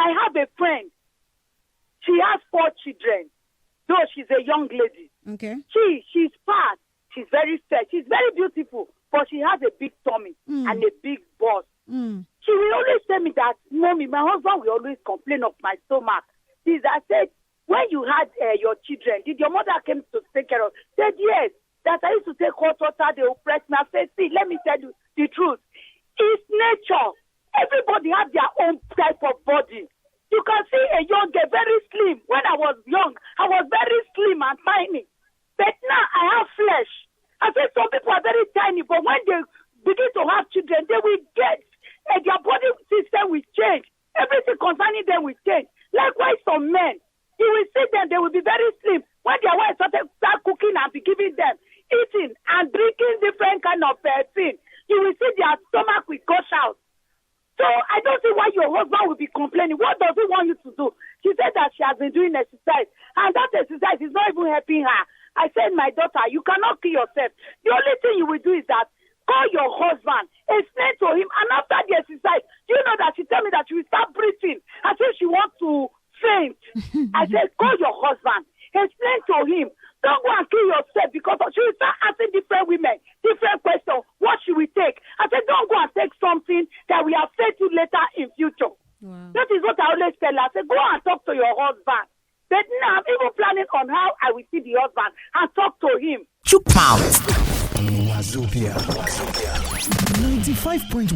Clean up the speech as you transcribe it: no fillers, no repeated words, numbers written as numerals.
I have a friend. She has 4 children, though she's a young lady. Okay. She's fat. She's very fair. She's very beautiful, but she has a big tummy and a big bust. She will always tell me that, Mommy, my husband will always complain of my stomach. I said, when you had your children, did your mother come to take care of? Said, yes. That I used to take hot water, they oppress me. I said, see, let me tell you the truth. It's nature. Everybody has their own type of body. You can see a young girl, very slim. When I was young, I was very slim and tiny. But now I have flesh. I said some people are very tiny, but when they begin to have children, they will get, their body system will change. Everything concerning them will change. Likewise, some men, you will see them, they will be very slim. When their wife start cooking and be giving them, eating and drinking different kind of thing, you will see their stomach will gush out. So I don't see why your husband will be complaining. What does he want you to do? She said that she has been doing exercise, and that exercise is not even helping her. I said, my daughter, you cannot kill yourself. The only thing you will do is that call your husband, explain to him, and after the exercise, you know that she tell me that she will start breathing as if she wants to faint. I said, call your husband, explain to him. Don't go and kill yourself because she will start asking different women, different questions, what she will take. I said, don't go and take something that will affect you later in future. Wow. That is what I always tell her. I said, go and talk to your husband. But now I'm even planning on how I will see the husband and talk to him. Chook mouth. Wazobia 95.1